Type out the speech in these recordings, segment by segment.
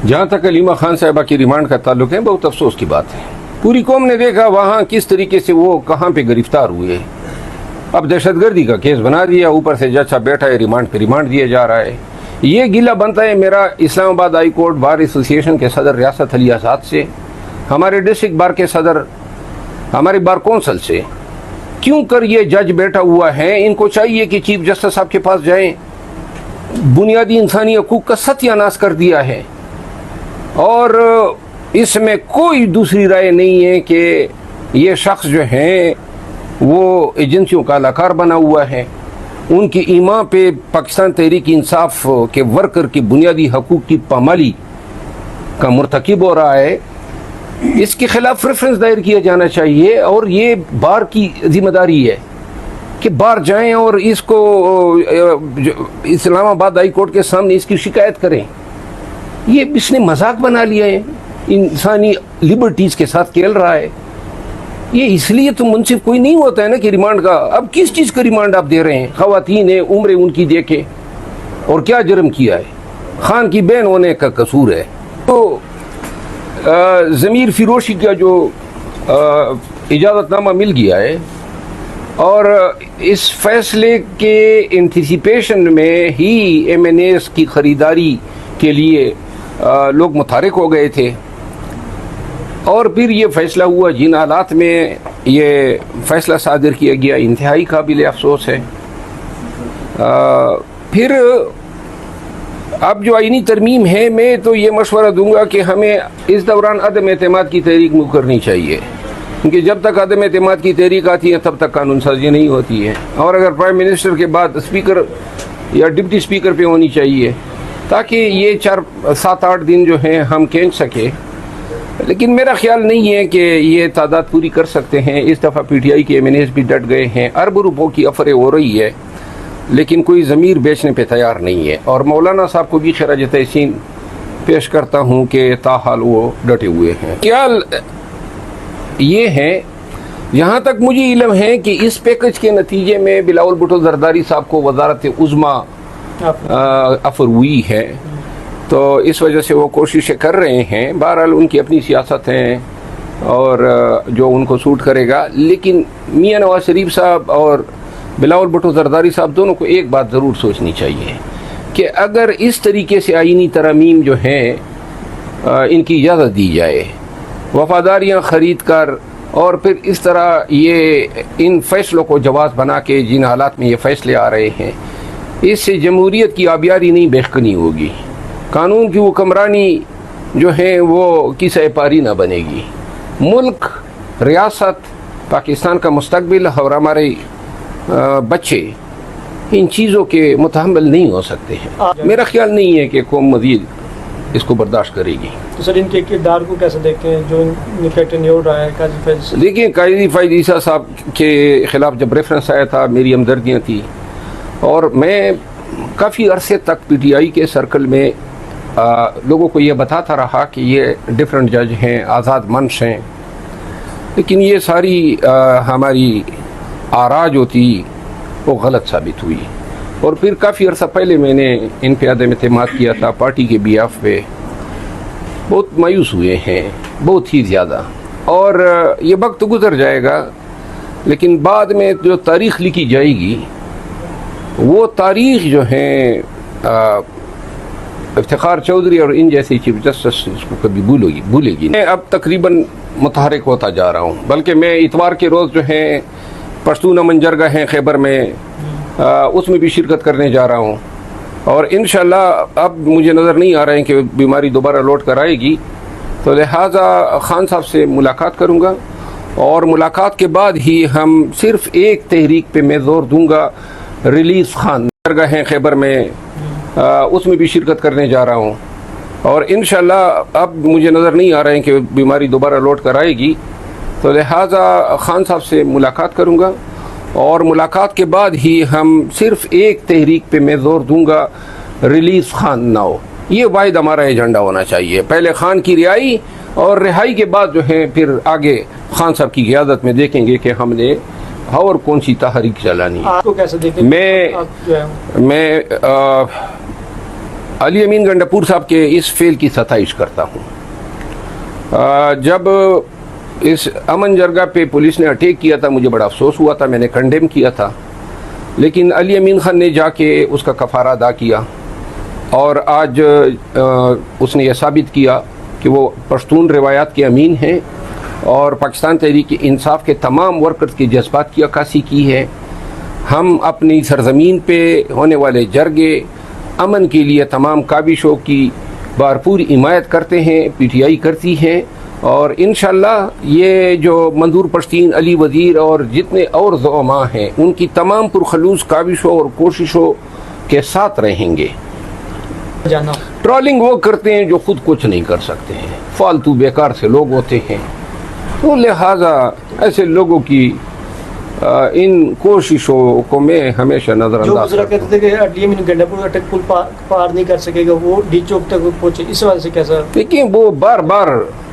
جہاں تک علیمہ خان صاحبہ کی ریمانڈ کا تعلق ہے، بہت افسوس کی بات ہے. پوری قوم نے دیکھا وہاں کس طریقے سے وہ کہاں پہ گرفتار ہوئے. اب دہشت گردی کا کیس بنا دیا، اوپر سے جج صاحب بیٹھا ہے، ریمانڈ پہ ریمانڈ دیا جا رہا ہے. یہ گلہ بنتا ہے میرا اسلام آباد ہائی کورٹ بار ایسوسی ایشن کے صدر ریاست علی آزاد سے، ہمارے ڈسٹرکٹ بار کے صدر، ہمارے بار کونسل سے. کیوں کر یہ جج بیٹھا ہوا ہے؟ ان کو چاہیے کہ چیف جسٹس صاحب کے پاس جائیں. بنیادی انسانی حقوق کا ستیہ ناش کر دیا ہے، اور اس میں کوئی دوسری رائے نہیں ہے کہ یہ شخص جو ہیں وہ ایجنسیوں کا اہلکار بنا ہوا ہے. ان کی ایما پہ پاکستان تحریک انصاف کے ورکر کی بنیادی حقوق کی پامالی کا مرتکب ہو رہا ہے. اس کے خلاف ریفرنس دائر کیا جانا چاہیے، اور یہ بار کی ذمہ داری ہے کہ بار جائیں اور اس کو اسلام آباد ہائی کورٹ کے سامنے اس کی شکایت کریں. یہ اس نے مذاق بنا لیا ہے، انسانی لبرٹیز کے ساتھ کھیل رہا ہے. یہ اس لیے تو منصف کوئی نہیں ہوتا ہے نا کہ ریمانڈ کا. اب کس چیز کا ریمانڈ آپ دے رہے ہیں؟ خواتین ہیں، عمریں ان کی دیکھیں، اور کیا جرم کیا ہے؟ خان کی بہن ہونے کا قصور ہے. تو ضمیر فروشی کا جو اجازت نامہ مل گیا ہے، اور اس فیصلے کے انٹیسپیشن میں ہی ایم این ایز کی خریداری کے لیے لوگ متحرک ہو گئے تھے، اور پھر یہ فیصلہ ہوا جن حالات میں یہ فیصلہ صادر کیا گیا انتہائی قابل افسوس ہے. پھر اب جو آئینی ترمیم ہے، میں تو یہ مشورہ دوں گا کہ ہمیں اس دوران عدم اعتماد کی تحریک منہ کرنی چاہیے، کیونکہ جب تک عدم اعتماد کی تحریک آتی ہے تب تک قانون سازی نہیں ہوتی ہے. اور اگر پرائم منسٹر کے بعد اسپیکر یا ڈپٹی اسپیکر پہ ہونی چاہیے، تاکہ یہ 4-7-8 دن جو ہیں ہم کھینچ سکے. لیکن میرا خیال نہیں ہے کہ یہ تعداد پوری کر سکتے ہیں. اس دفعہ پی ٹی آئی کے ایم این ایز بھی ڈٹ گئے ہیں، ارب روپوں کی افرے ہو رہی ہے، لیکن کوئی ضمیر بیچنے پہ تیار نہیں ہے. اور مولانا صاحب کو بھی خراج تحسین پیش کرتا ہوں کہ تاحال وہ ڈٹے ہوئے ہیں. خیال یہ ہے، جہاں تک مجھے علم ہے کہ اس پیکج کے نتیجے میں بلاول بھٹو زرداری صاحب کو وزارت عظمیٰ افر ہوئی ہے، تو اس وجہ سے وہ کوششیں کر رہے ہیں. بہرحال ان کی اپنی سیاست ہیں اور جو ان کو سوٹ کرے گا. لیکن میاں نواز شریف صاحب اور بلاول بھٹو زرداری صاحب دونوں کو ایک بات ضرور سوچنی چاہیے کہ اگر اس طریقے سے آئینی ترامیم جو ہیں ان کی اجازت دی جائے، وفاداریاں خرید کر، اور پھر اس طرح یہ ان فیصلوں کو جواز بنا کے جن حالات میں یہ فیصلے آ رہے ہیں، اس سے جمہوریت کی آبیاری نہیں بہتکنی ہوگی، قانون کی حکمرانی جو ہے وہ کسی پاری نہ بنے گی. ملک، ریاست، پاکستان کا مستقبل اور ہمارے بچے ان چیزوں کے متحمل نہیں ہو سکتے ہیں. میرا خیال نہیں ہے کہ قوم مزید اس کو برداشت کرے گی. تو سر ان کے کردار کو کیسے دیکھتے ہیں جو انفیکٹ نیو رہا ہے قاضی فیض؟ دیکھیں، قاضی فیض عیسیٰ صاحب کے خلاف جب ریفرنس آیا تھا میری ہمدردیاں تھیں، اور میں کافی عرصے تک پی ٹی آئی کے سرکل میں لوگوں کو یہ بتاتا رہا کہ یہ ڈیفرنٹ جج ہیں، آزاد منش ہیں. لیکن یہ ساری ہماری آراء جو تھی وہ غلط ثابت ہوئی. اور پھر کافی عرصہ پہلے میں نے ان پہ عدم اعتماد کیا تھا پارٹی کے بیاف پہ. بہت مایوس ہوئے ہیں، بہت ہی زیادہ. اور یہ وقت گزر جائے گا، لیکن بعد میں جو تاریخ لکھی جائے گی وہ تاریخ جو ہیں افتخار چودھری اور ان جیسے چیف جسٹس اس کو کبھی بھولے گی. میں اب تقریباً متحرک ہوتا جا رہا ہوں، بلکہ میں اتوار کے روز جو ہیں پشتون امن جرگہ ہیں خیبر میں، اس میں بھی شرکت کرنے جا رہا ہوں. اور انشاءاللہ اب مجھے نظر نہیں آ رہے ہیں کہ بیماری دوبارہ لوٹ کر آئے گی، تو لہٰذا خان صاحب سے ملاقات کروں گا، اور ملاقات کے بعد ہی ہم صرف ایک تحریک پہ میں زور دوں گا، ریلیز خان جرگہ ہیں خیبر میں، اس میں بھی شرکت کرنے جا رہا ہوں. اور انشاءاللہ اب مجھے نظر نہیں آ رہے ہیں کہ بیماری دوبارہ لوٹ کر آئے گی، تو لہٰذا خان صاحب سے ملاقات کروں گا، اور ملاقات کے بعد ہی ہم صرف ایک تحریک پہ میں زور دوں گا، ریلیز خان ناؤ. یہ واحد ہمارا ایجنڈا ہونا چاہیے. پہلے خان کی رہائی، اور رہائی کے بعد جو ہے پھر آگے خان صاحب کی قیادت میں دیکھیں گے کہ ہم نے اور کون سی تحریک چلانی ہے. آپ کو کیسے دیکھیں؟ میں علی امین گنڈاپور صاحب کے اس فعل کی ستائش کرتا ہوں. جب اس امن جرگہ پہ پولیس نے اٹیک کیا تھا مجھے بڑا افسوس ہوا تھا, میں نے کنڈیم کیا تھا, لیکن علی امین خان نے جا کے اس کا کفارہ ادا کیا اور آج اس نے یہ ثابت کیا کہ وہ پشتون روایات کے امین ہیں اور پاکستان تحریک انصاف کے تمام ورکرز کے جذبات کی عکاسی کی ہے. ہم اپنی سرزمین پہ ہونے والے جرگے امن کے لیے تمام کاوشوں کی بھرپور حمایت کرتے ہیں, پی ٹی آئی کرتی ہیں, اور انشاءاللہ یہ جو منظور پشتین, علی وزیر اور جتنے اور زعماء ہیں ان کی تمام پرخلوص کاوشوں اور کوششوں کے ساتھ رہیں گے. جانا ٹرولنگ وہ کرتے ہیں جو خود کچھ نہیں کر سکتے ہیں, فالتو بیکار سے لوگ ہوتے ہیں, تو لہٰذا ایسے لوگوں کی ان کوششوں کو میں ہمیشہ نظر جو انداز گزرا کرتا کہتے تھے کہ علی امین گنڈاپور تک پل پار نہیں کر سکے گا, وہ ڈی چوک تک پہنچے, اس وجہ سے کیسا؟ لیکن وہ بار بار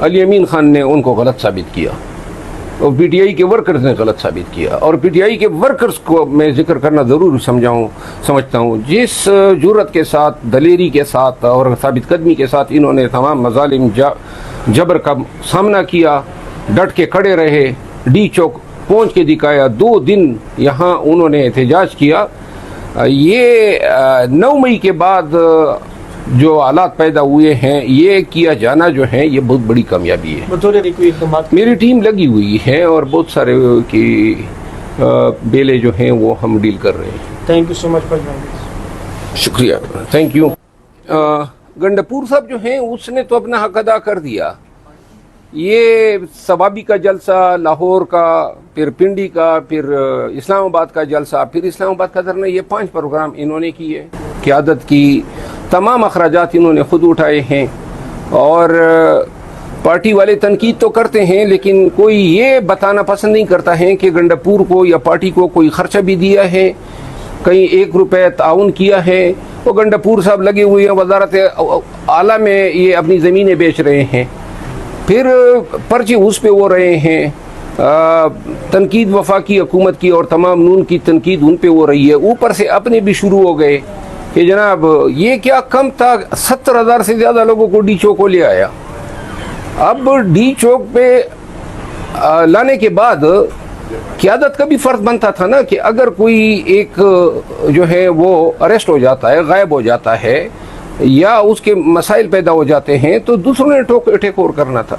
علی امین خان نے ان کو غلط ثابت کیا اور پی ٹی آئی کے ورکرز نے غلط ثابت کیا, اور پی ٹی آئی کے ورکرز کو میں ذکر کرنا ضرور سمجھتا ہوں جس جرت کے ساتھ, دلیری کے ساتھ اور ثابت قدمی کے ساتھ انہوں نے تمام مظالم جبر کا سامنا کیا, ڈٹ کے کھڑے رہے, ڈی چوک پہنچ کے دکھایا, 2 دن یہاں انہوں نے احتجاج کیا. یہ 9 مئی کے بعد جو حالات پیدا ہوئے ہیں یہ کیا جانا جو ہے یہ بہت بڑی کامیابی ہے. بطور کوئی اقدامات میری ٹیم لگی ہوئی ہے اور بہت سارے کی بیلے جو ہیں وہ ہم ڈیل کر رہے ہیں. Thank you so much for joining. شکریہ, تھینک یو. گنڈاپور صاحب جو ہیں اس نے تو اپنا حق ادا کر دیا. یہ ثوابی کا جلسہ لاہور کا, پھر پنڈی کا, پھر اسلام آباد کا جلسہ, پھر اسلام آباد کا دھرنا, یہ 5 پروگرام انہوں نے کیے. قیادت کی تمام اخراجات انہوں نے خود اٹھائے ہیں, اور پارٹی والے تنقید تو کرتے ہیں لیکن کوئی یہ بتانا پسند نہیں کرتا ہے کہ گنڈاپور کو یا پارٹی کو کوئی خرچہ بھی دیا ہے, کہیں 1 روپے تعاون کیا ہے. وہ گنڈاپور صاحب لگے ہوئے ہیں وزارت اعلیٰ میں, یہ اپنی زمینیں بیچ رہے ہیں, پھر پرچے اس پہ ہو رہے ہیں, تنقید وفاقی حکومت کی اور تمام نون کی تنقید ان پہ ہو رہی ہے, اوپر سے اپنے بھی شروع ہو گئے کہ جناب یہ کیا کم تھا, 70,000 سے زیادہ لوگوں کو ڈی چوک کو لے آیا. اب ڈی چوک پہ لانے کے بعد قیادت کا بھی فرض بنتا تھا نا کہ اگر کوئی ایک جو ہے وہ اریسٹ ہو جاتا ہے, غائب ہو جاتا ہے یا اس کے مسائل پیدا ہو جاتے ہیں تو دوسروں نے ٹیک اوور کرنا تھا.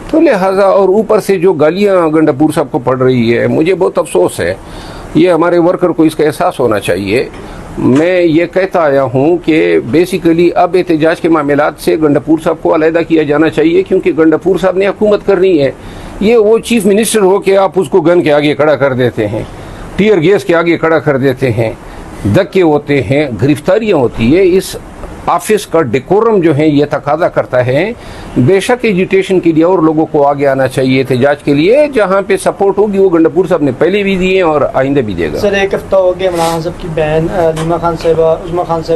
تو لہٰذا, اور اوپر سے جو گالیاں گنڈاپور صاحب کو پڑ رہی ہے مجھے بہت افسوس ہے. یہ ہمارے ورکر کو اس کا احساس ہونا چاہیے. میں یہ کہتا آیا ہوں کہ بیسیکلی اب احتجاج کے معاملات سے گنڈاپور صاحب کو علیحدہ کیا جانا چاہیے, کیونکہ گنڈاپور صاحب نے حکومت کرنی ہے. یہ وہ چیف منسٹر ہو کے آپ اس کو گن کے آگے کھڑا کر دیتے ہیں, ٹیئر گیس کے آگے کھڑا کر دیتے ہیں, دھکے ہوتے ہیں, گرفتاریاں ہوتی ہے. اس آفس کا ڈیکورم جو ہے یہ تقاضا کرتا ہے. بے شک ایجوٹیشن کے لیے اور لوگوں کو آگے آنا چاہیے احتجاج کے لیے, جہاں پہ سپورٹ ہوگی وہ گنڈاپور صاحب نے پہلے بھی دیے اور آئندہ بھی دے گا. سر 1 ہفتہ ہو گیا عمران صاحب کی بہن علیمہ خان صاحبہ, عظمیٰ خان صاحب